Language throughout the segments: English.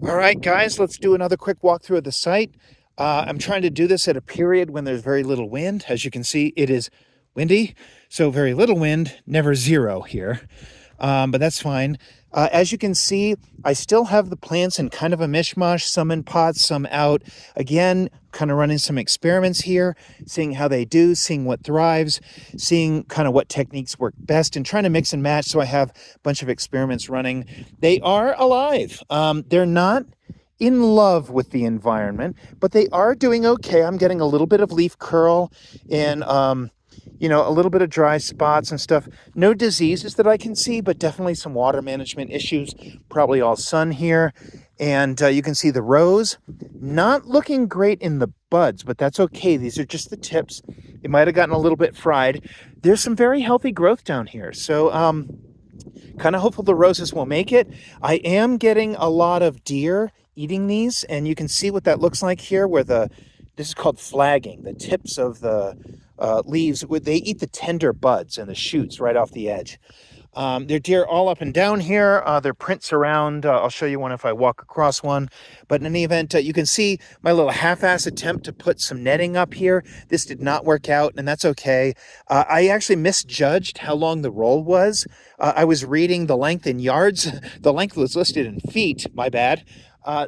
All right, guys, let's do another quick walkthrough of the site. I'm trying to do this at a period when there's very little wind. As you can see, it is windy, so very little wind, never zero here. But that's fine. As you can see, I still have the plants in kind of a mishmash, some in pots, some out. Again, kind of running some experiments here, seeing how they do, seeing what thrives, seeing kind of what techniques work best, and trying to mix and match. So I have a bunch of experiments running. They are alive. They're not in love with the environment, but they are doing okay. I'm getting a little bit of leaf curl and a little bit of dry spots and stuff. No diseases that I can see, but definitely some water management issues. Probably all sun here. And you can see the rows not looking great in the buds, but that's okay. These are just the tips. It might have gotten a little bit fried. There's some very healthy growth down here. So kind of hopeful the roses will make it. I am getting a lot of deer eating these, and you can see what that looks like here where this is called flagging. The tips of the leaves, they eat the tender buds and the shoots right off the edge. There are deer all up and down here. There are prints around. I'll show you one if I walk across one. But in any event, you can see my little half-ass attempt to put some netting up here. This did not work out, and that's okay. I actually misjudged how long the roll was. I was reading the length in yards. The length was listed in feet. My bad.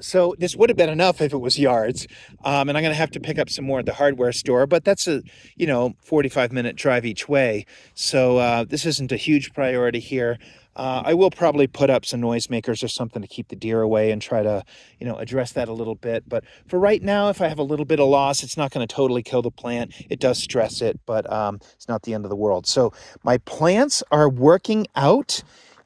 So this would have been enough if it was yards. And I'm going to have to pick up some more at the hardware store, but that's a, 45-minute drive each way. So this isn't a huge priority here. I will probably put up some noisemakers or something to keep the deer away and try to, address that a little bit. But for right now, if I have a little bit of loss, it's not going to totally kill the plant. It does stress it, but it's not the end of the world. So my plants are working out.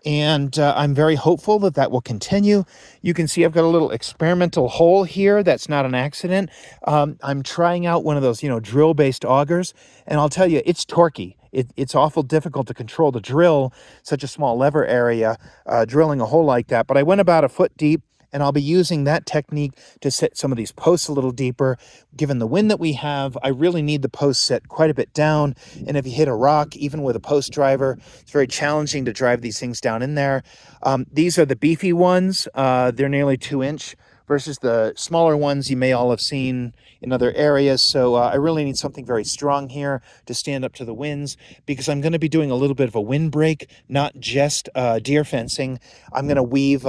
And I'm very hopeful that that will continue. You can see I've got a little experimental hole here. That's not an accident. I'm trying out one of those, drill-based augers. And I'll tell you, it's torquey. It's awful difficult to control the drill, such a small lever area, drilling a hole like that. But I went about a foot deep. And I'll be using that technique to set some of these posts a little deeper. Given the wind that we have, I really need the posts set quite a bit down. And if you hit a rock, even with a post driver, it's very challenging to drive these things down in there. These are the beefy ones. They're nearly 2-inch versus the smaller ones you may all have seen in other areas. So I really need something very strong here to stand up to the winds, because I'm going to be doing a little bit of a windbreak, not just deer fencing. I'm going to weave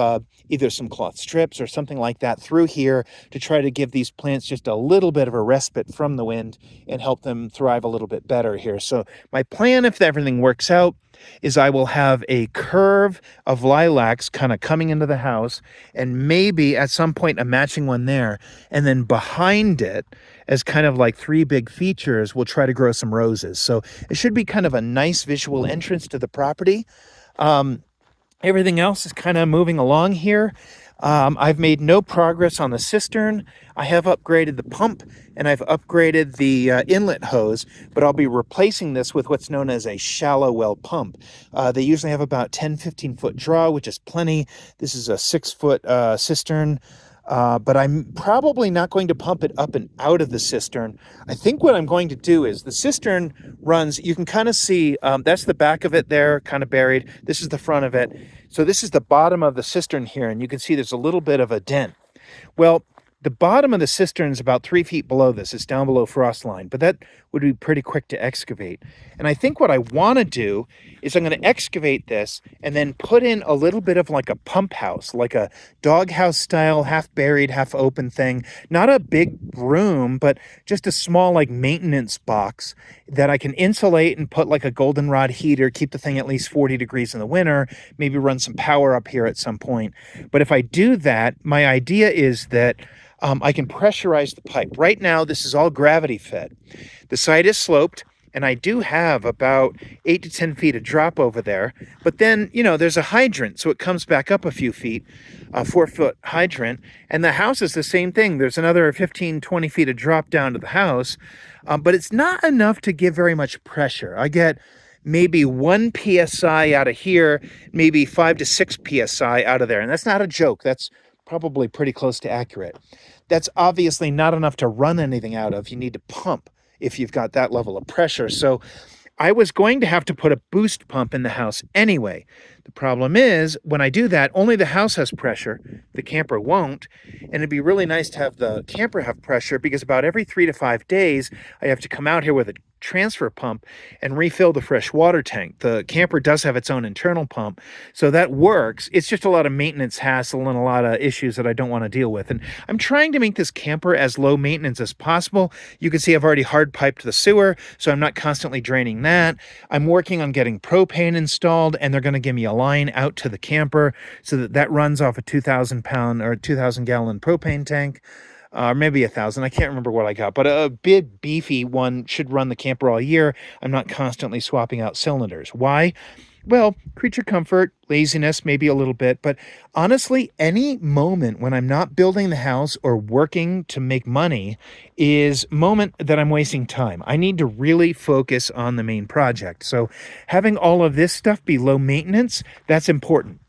either some cloth strips or something like that through here to try to give these plants just a little bit of a respite from the wind and help them thrive a little bit better here. So my plan, if everything works out, is I will have a curve of lilacs kind of coming into the house, and maybe at some point a matching one there. And then behind it, as kind of like 3 big features, we'll try to grow some roses. So it should be kind of a nice visual entrance to the property. Everything else is kind of moving along here. I've made no progress on the cistern. I have upgraded the pump and I've upgraded the inlet hose, but I'll be replacing this with what's known as a shallow well pump. They usually have about 10-15 foot draw, which is plenty. This is a 6-foot cistern. But I'm probably not going to pump it up and out of the cistern. I think what I'm going to do is the cistern runs, you can kind of see, that's the back of it there, kind of buried. This is the front of it. So this is the bottom of the cistern here, and you can see there's a little bit of a dent. Well, the bottom of the cistern is about 3 feet below this. It's down below frost line, but that would be pretty quick to excavate. And I think what I want to do is I'm going to excavate this and then put in a little bit of like a pump house, like a doghouse style, half buried, half open thing. Not a big room, but just a small like maintenance box that I can insulate and put like a goldenrod heater, keep the thing at least 40 degrees in the winter, maybe run some power up here at some point. But if I do that, my idea is that I can pressurize the pipe. Right now, this is all gravity fed. The site is sloped, and I do have about 8 to 10 feet of drop over there. But then, there's a hydrant, so it comes back up a few feet, a 4-foot hydrant. And the house is the same thing. There's another 15, 20 feet of drop down to the house. But it's not enough to give very much pressure. I get maybe 1 psi out of here, maybe 5 to 6 psi out of there. And that's not a joke. That's probably pretty close to accurate. That's obviously not enough to run anything out of. You need to pump if you've got that level of pressure. So I was going to have to put a boost pump in the house anyway. The problem is, when I do that, only the house has pressure, the camper won't, and it'd be really nice to have the camper have pressure because about every 3 to 5 days, I have to come out here with a transfer pump and refill the fresh water tank. The camper does have its own internal pump, so that works. It's just a lot of maintenance hassle and a lot of issues that I don't want to deal with. And I'm trying to make this camper as low maintenance as possible. You can see I've already hard piped the sewer, so I'm not constantly draining that. I'm working on getting propane installed, and they're going to give me a line out to the camper so that runs off a 2,000-pound or 2,000-gallon propane tank. Maybe 1,000. I can't remember what I got, but a big beefy one should run the camper all year. I'm not constantly swapping out cylinders. Why? Well, creature comfort, laziness, maybe a little bit, but honestly, any moment when I'm not building the house or working to make money is a moment that I'm wasting time. I need to really focus on the main project. So having all of this stuff be low maintenance, that's important.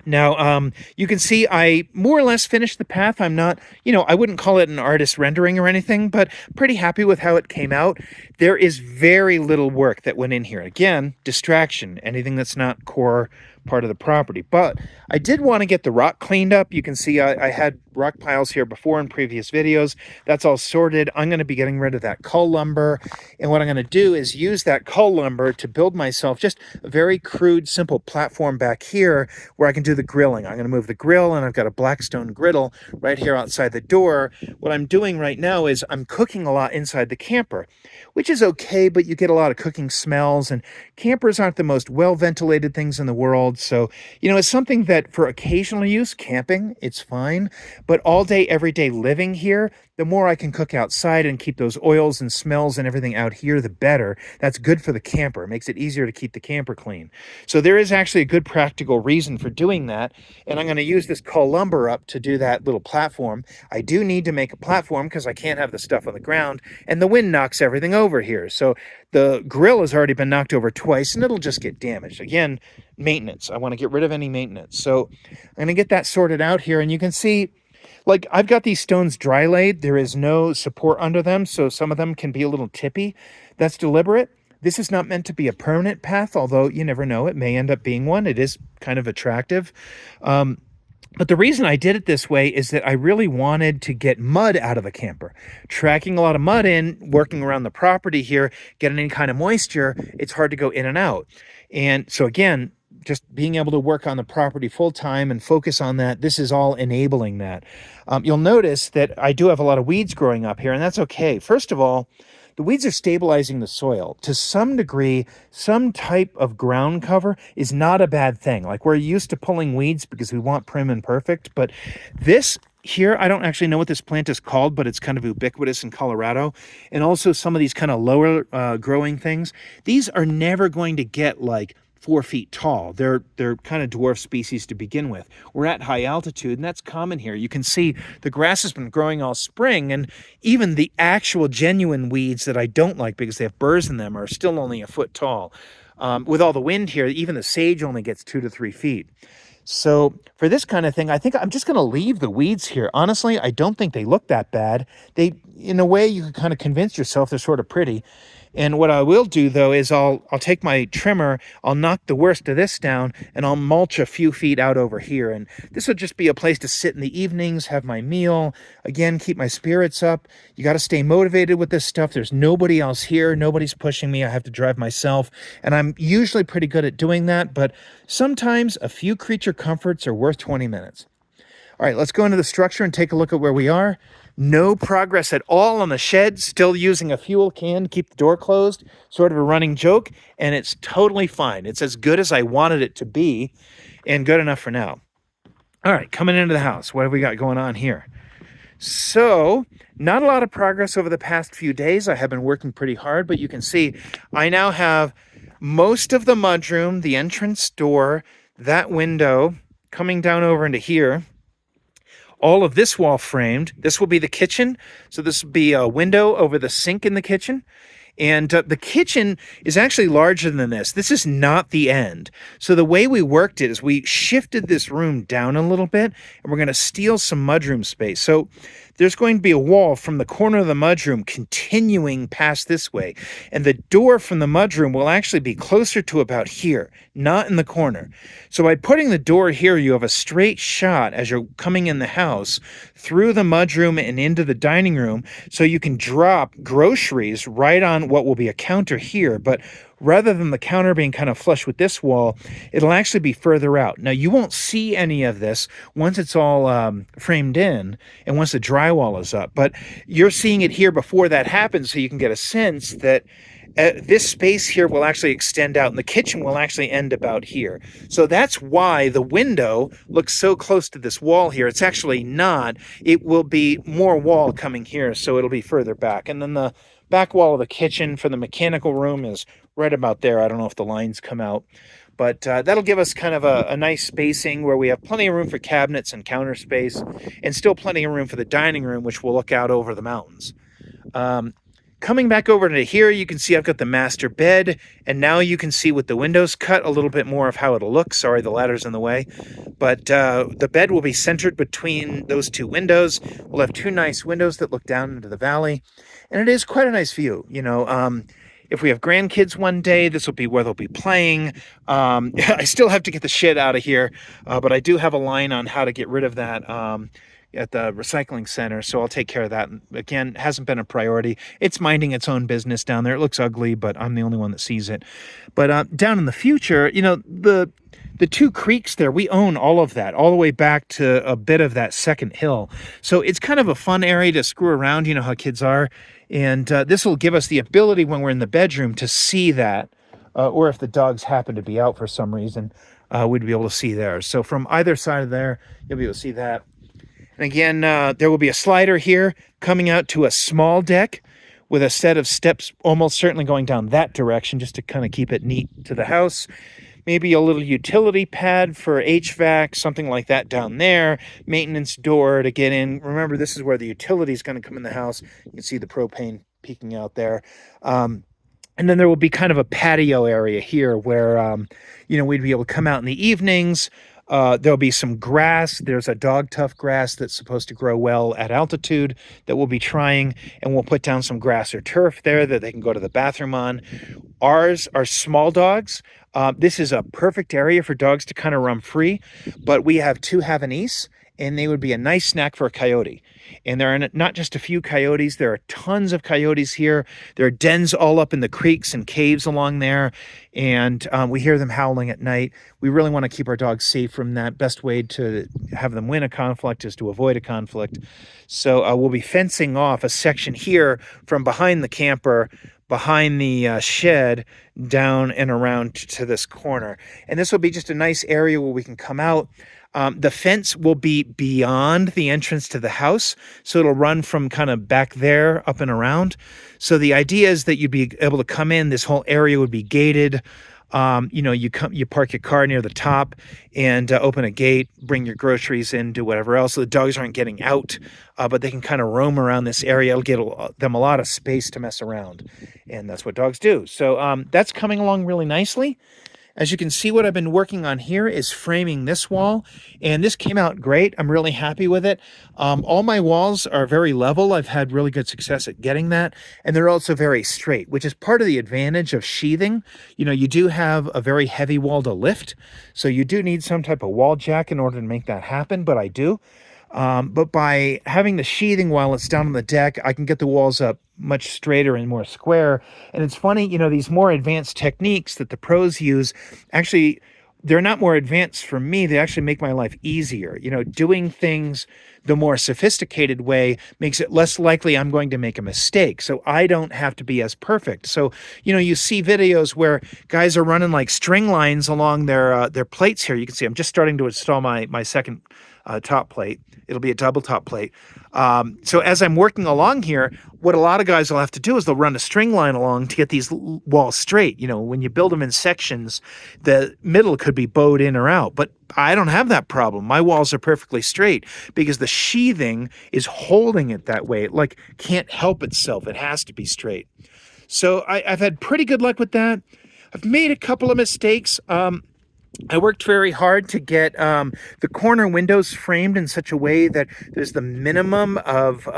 Now, you can see I more or less finished the path. I'm not, I wouldn't call it an artist rendering or anything, but pretty happy with how it came out. There is very little work that went in here. Again, distraction, anything that's not core part of the property. But I did want to get the rock cleaned up. You can see I had rock piles here before in previous videos. That's all sorted. I'm going to be getting rid of that cull lumber. And what I'm going to do is use that cull lumber to build myself just a very crude, simple platform back here where I can do the grilling. I'm going to move the grill, and I've got a Blackstone griddle right here outside the door. What I'm doing right now is I'm cooking a lot inside the camper, which is okay, but you get a lot of cooking smells, and campers aren't the most well-ventilated things in the world. So, it's something that for occasional use, camping, it's fine. But all day, every day living here, the more I can cook outside and keep those oils and smells and everything out here, the better. That's good for the camper. It makes it easier to keep the camper clean. So there is actually a good practical reason for doing that. And I'm going to use this cull lumber up to do that little platform. I do need to make a platform because I can't have the stuff on the ground, and the wind knocks everything over here. So the grill has already been knocked over twice, and it'll just get damaged. Again, maintenance. I want to get rid of any maintenance. So I'm going to get that sorted out here, and you can see I've got these stones dry laid. There is no support under them, so some of them can be a little tippy. That's deliberate. This is not meant to be a permanent path, although you never know. It may end up being one. It is kind of attractive. But the reason I did it this way is that I really wanted to get mud out of the camper. Tracking a lot of mud in, working around the property here, getting any kind of moisture, it's hard to go in and out. And so again, just being able to work on the property full time and focus on that, this is all enabling that. You'll notice that I do have a lot of weeds growing up here, and that's okay. First of all, the weeds are stabilizing the soil. To some degree, some type of ground cover is not a bad thing. Like, we're used to pulling weeds because we want prim and perfect, but this here, I don't actually know what this plant is called, but it's kind of ubiquitous in Colorado. And also some of these kind of lower growing things, these are never going to get 4 feet tall. They're kind of dwarf species to begin with. We're at high altitude, and that's common here. You can see the grass has been growing all spring, and even the actual genuine weeds that I don't like because they have burrs in them are still only a foot tall. With all the wind here, even the sage only gets 2 to 3 feet. So for this kind of thing, I think I'm just going to leave the weeds here. Honestly, I don't think they look that bad. They, in a way, you can kind of convince yourself they're sort of pretty. And what I will do, though, is I'll take my trimmer, I'll knock the worst of this down, and I'll mulch a few feet out over here. And this will just be a place to sit in the evenings, have my meal, again, keep my spirits up. You got to stay motivated with this stuff. There's nobody else here. Nobody's pushing me. I have to drive myself. And I'm usually pretty good at doing that, but sometimes a few creature comforts are worth 20 minutes. All right, let's go into the structure and take a look at where we are. No progress at all on the shed, still using a fuel can to keep the door closed, sort of a running joke, and it's totally fine. It's as good as I wanted it to be, and good enough for now. All right, coming into the house, what have we got going on here? So, not a lot of progress over the past few days. I have been working pretty hard, but you can see I now have most of the mudroom, the entrance door, that window, coming down over into here. All of this wall framed. This will be the kitchen. So this will be a window over the sink in the kitchen. And the kitchen is actually larger than this. This is not the end. So the way we worked it is we shifted this room down a little bit, and we're going to steal some mudroom space. So there's going to be a wall from the corner of the mudroom continuing past this way. And the door from the mudroom will actually be closer to about here, not in the corner. So by putting the door here, you have a straight shot as you're coming in the house through the mudroom and into the dining room. So you can drop groceries right on what will be a counter here. But rather than the counter being kind of flush with this wall, it'll actually be further out. Now, you won't see any of this once it's all framed in and once the drywall is up, but you're seeing it here before that happens, so you can get a sense that this space here will actually extend out, and the kitchen will actually end about here. So that's why the window looks so close to this wall here. It's actually not. It will be more wall coming here, so it'll be further back. And then the back wall of the kitchen for the mechanical room is right about there. I don't know if the lines come out, but that'll give us kind of a nice spacing where we have plenty of room for cabinets and counter space, and still plenty of room for the dining room, which will look out over the mountains. Coming back over to here, you can see I've got the master bed, and now you can see with the windows cut a little bit more of how it'll look. Sorry, the ladder's in the way. But the bed will be centered between those two windows. We'll have two nice windows that look down into the valley, and it is quite a nice view. If we have grandkids one day, this will be where they'll be playing. I still have to get the shit out of here, but I do have a line on how to get rid of that at the recycling center, so I'll take care of that. Again, hasn't been a priority. It's minding its own business down there. It looks ugly, but I'm the only one that sees it. But down in the future, the two creeks there, we own all of that, all the way back to a bit of that second hill. So it's kind of a fun area to screw around, you know how kids are. And this will give us the ability when we're in the bedroom to see that, or if the dogs happen to be out for some reason, we'd be able to see there. So from either side of there, you'll be able to see that. And again, there will be a slider here coming out to a small deck with a set of steps almost certainly going down that direction, just to kind of keep it neat to the house. Maybe a little utility pad for HVAC, something like that down there. Maintenance door to get in. Remember, this is where the utility is going to come in the house. You can see the propane peeking out there. And then there will be kind of a patio area here where, we'd be able to come out in the evenings. There'll be some grass. There's a dog tough grass that's supposed to grow well at altitude that we'll be trying, and we'll put down some grass or turf there that they can go to the bathroom on. Ours are small dogs. This is a perfect area for dogs to kind of roam free, but we have two Havanese, and they would be a nice snack for a coyote. And there are not just a few coyotes, there are tons of coyotes here. There are dens all up in the creeks and caves along there, and we hear them howling at night. We really want to keep our dogs safe from that. Best way to have them win a conflict is to avoid a conflict. So we'll be fencing off a section here from behind the camper, behind the shed, down and around to this corner. And this will be just a nice area where we can come out. The fence will be beyond the entrance to the house, so it'll run from kind of back there up and around. So the idea is that you'd be able to come in. This whole area would be gated. You park your car near the top and open a gate, bring your groceries in, do whatever else. So the dogs aren't getting out, but they can kind of roam around this area. It'll get them a lot of space to mess around, and that's what dogs do. So that's coming along really nicely. As you can see, what I've been working on here is framing this wall, and this came out great. I'm really happy with it. All my walls are very level. I've had really good success at getting that, and they're also very straight, which is part of the advantage of sheathing. You do have a very heavy wall to lift, so you do need some type of wall jack in order to make that happen, but I do. But by having the sheathing while it's down on the deck, I can get the walls up much straighter and more square. And it's funny, these more advanced techniques that the pros use, actually, they're not more advanced for me. They actually make my life easier. Doing things the more sophisticated way makes it less likely I'm going to make a mistake. So I don't have to be as perfect. So, you see videos where guys are running like string lines along their plates here. You can see I'm just starting to install my second top plate. It'll be a double top plate. So as I'm working along here, what a lot of guys will have to do is they'll run a string line along to get these walls straight. When you build them in sections, the middle could be bowed in or out. But I don't have that problem. My walls are perfectly straight because the sheathing is holding it that way. It can't help itself. It has to be straight. So I've had pretty good luck with that. I've made a couple of mistakes. I worked very hard to get the corner windows framed in such a way that there's the minimum of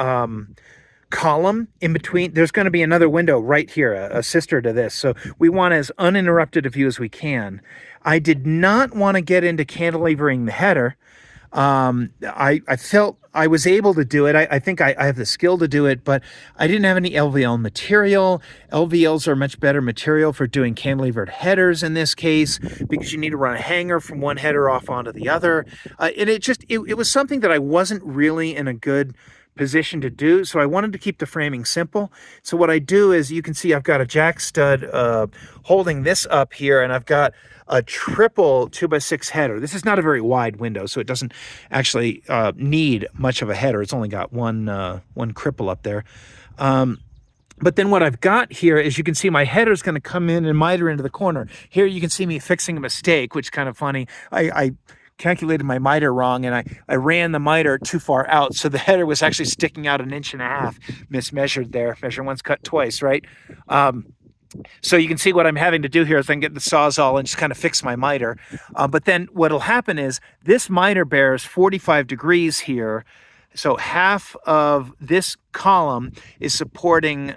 column in between. There's going to be another window right here, a sister to this. So we want as uninterrupted a view as we can. I did not want to get into cantilevering the header. I felt I was able to do it. I think I have the skill to do it, but I didn't have any LVL material. LVLs are much better material for doing cantilevered headers in this case, because you need to run a hanger from one header off onto the other. And it was something that I wasn't really in a good position to do, so I wanted to keep the framing simple. So what I do is, you can see I've got a jack stud holding this up here, and I've got a triple 2x6 header. This is not a very wide window, so it doesn't actually need much of a header. It's only got one cripple up there. But then what I've got here is, you can see my header is going to come in and miter into the corner. Here you can see me fixing a mistake, which is kind of funny. I calculated my miter wrong, and I ran the miter too far out, so the header was actually sticking out 1.5 inches, mismeasured there. Measure once, cut twice, right? So you can see what I'm having to do here is I can get the Sawzall and just kind of fix my miter. But then what'll happen is, this miter bears 45 degrees here. So half of this column is supporting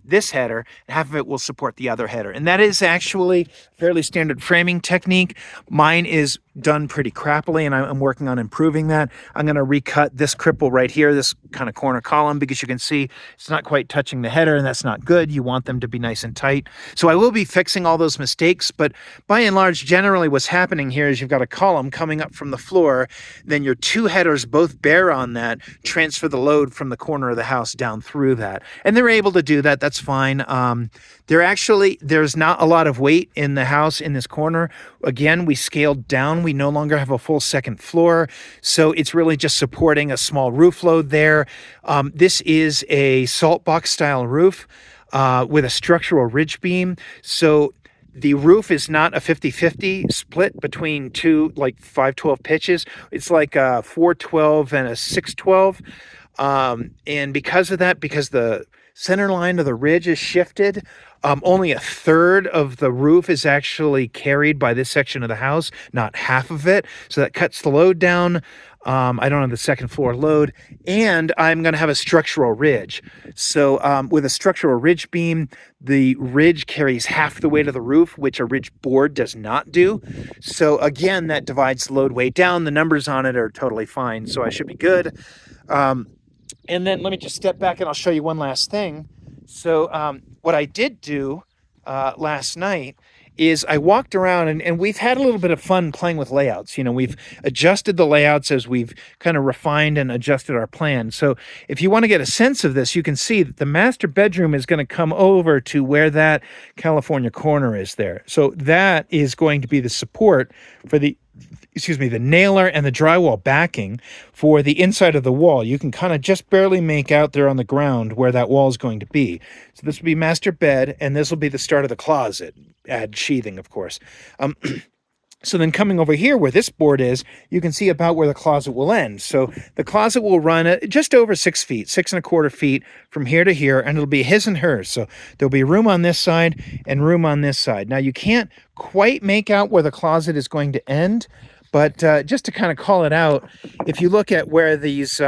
this header, and half of it will support the other header. And that is actually fairly standard framing technique. Mine is done pretty crappily, and I'm working on improving that. I'm going to recut this cripple right here, this kind of corner column, because you can see it's not quite touching the header, and that's not good. You want them to be nice and tight. So I will be fixing all those mistakes, but by and large, generally what's happening here is, you've got a column coming up from the floor, then your two headers both bear on that, transfer the load from the corner of the house down through that. And they're able to do that. That's fine. There's not a lot of weight in the house in this corner. Again, we scaled down. We no longer have a full second floor. So it's really just supporting a small roof load there. This is a salt box style roof with a structural ridge beam. So the roof is not a 50-50 split between two, like 512 pitches. It's like a 412 and a 612. And because of that, because the center line of the ridge is shifted, only a third of the roof is actually carried by this section of the house, not half of it. So that cuts the load down. I don't have the second floor load, and I'm going to have a structural ridge. So with a structural ridge beam, the ridge carries half the weight of the roof, which a ridge board does not do. So again, that divides the load weight down. The numbers on it are totally fine, so I should be good. And then let me just step back and I'll show you one last thing. So what I did do last night is I walked around and we've had a little bit of fun playing with layouts. You know, we've adjusted the layouts as we've kind of refined and adjusted our plan. So if you want to get a sense of this, you can see that the master bedroom is going to come over to where that California corner is there. So that is going to be the support for the nailer and the drywall backing for the inside of the wall. You can kind of just barely make out there on the ground where that wall is going to be. So this will be master bed, and this will be the start of the closet. Add sheathing, of course. So then coming over here where this board is, you can see about where the closet will end. So the closet will run at just over 6 feet, 6.25 feet from here to here, and it'll be his and hers. So there'll be room on this side and room on this side. Now you can't quite make out where the closet is going to end, but just to kind of call it out, if you look at where these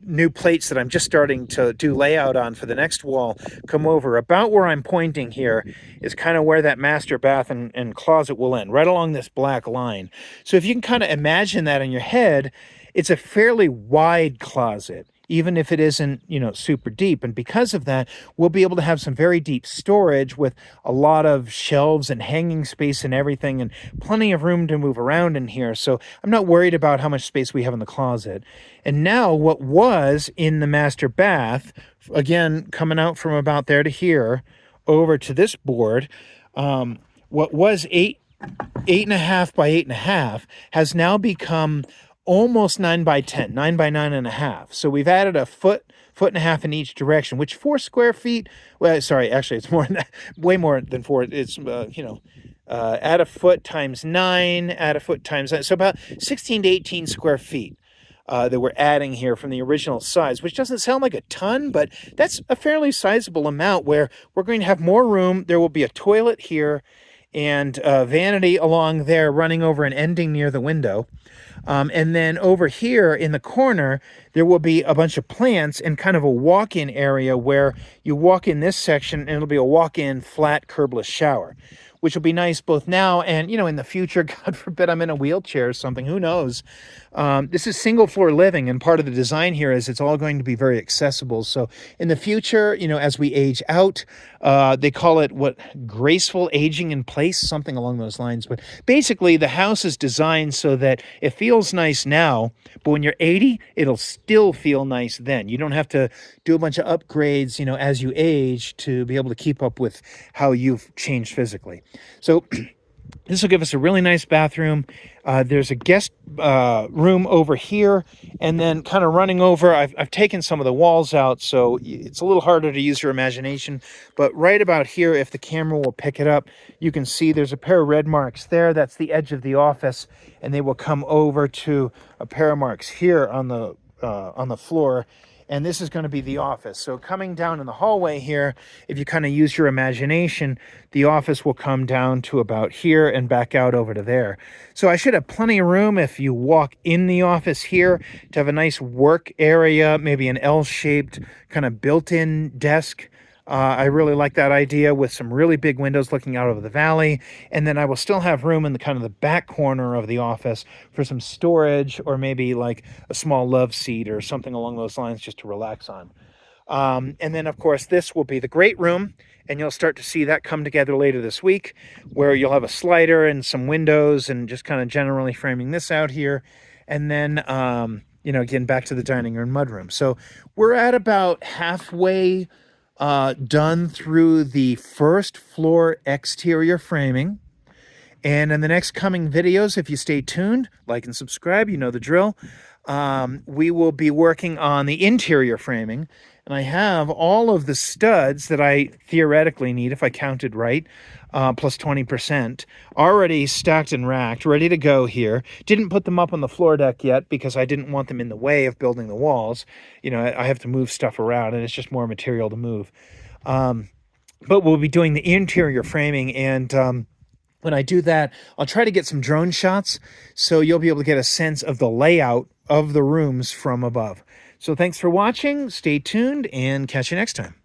new plates that I'm just starting to do layout on for the next wall come over, about where I'm pointing here is kind of where that master bath and closet will end, right along this black line. So if you can kind of imagine that in your head, it's a fairly wide closet, even if it isn't, super deep. And because of that, we'll be able to have some very deep storage with a lot of shelves and hanging space and everything, and plenty of room to move around in here. So I'm not worried about how much space we have in the closet. And now what was in the master bath, again, coming out from about there to here, over to this board, what was 8.5 by 8.5 has now become almost 9 by 10, 9 by 9.5. So we've added a foot and a half in each direction, which 4 square feet, well, sorry, actually it's more than that, way more than 4. It's, add a foot times 9, add a foot times 9. So about 16 to 18 square feet. that we're adding here from the original size, which doesn't sound like a ton, but that's a fairly sizable amount where we're going to have more room. There will be a toilet here and vanity along there running over and ending near the window. And then over here in the corner, there will be a bunch of plants and kind of a walk-in area where you walk in this section and it'll be a walk-in flat curbless shower, which will be nice both now and, in the future. God forbid I'm in a wheelchair or something, who knows? This is single floor living, and part of the design here is it's all going to be very accessible. So in the future, as we age out, they call it graceful aging in place, something along those lines. But basically the house is designed so that it feels nice now, but when you're 80, it'll still feel nice then. You don't have to do a bunch of upgrades, as you age to be able to keep up with how you've changed physically. So this will give us a really nice bathroom. There's a guest room over here, and then kind of running over, I've taken some of the walls out, so it's a little harder to use your imagination. But right about here, if the camera will pick it up, you can see there's a pair of red marks there. That's the edge of the office, and they will come over to a pair of marks here on the floor. And this is going to be the office. So coming down in the hallway here, if you kind of use your imagination, the office will come down to about here and back out over to there. So I should have plenty of room if you walk in the office here to have a nice work area, maybe an L-shaped kind of built-in desk. I really like that idea with some really big windows looking out over the valley. And then I will still have room in the kind of the back corner of the office for some storage, or maybe like a small love seat or something along those lines just to relax on. And then, of course, this will be the great room, and you'll start to see that come together later this week, where you'll have a slider and some windows and just kind of generally framing this out here. And then, again, back to the dining room mudroom. So we're at about halfway done through the first floor exterior framing. And in the next coming videos, if you stay tuned, like and subscribe, you know the drill, we will be working on the interior framing. And I have all of the studs that I theoretically need, if I counted right, plus 20%, already stacked and racked, ready to go here. Didn't put them up on the floor deck yet because I didn't want them in the way of building the walls. I have to move stuff around, and it's just more material to move. But we'll be doing the interior framing, and when I do that, I'll try to get some drone shots so you'll be able to get a sense of the layout of the rooms from above. So thanks for watching, stay tuned, and catch you next time.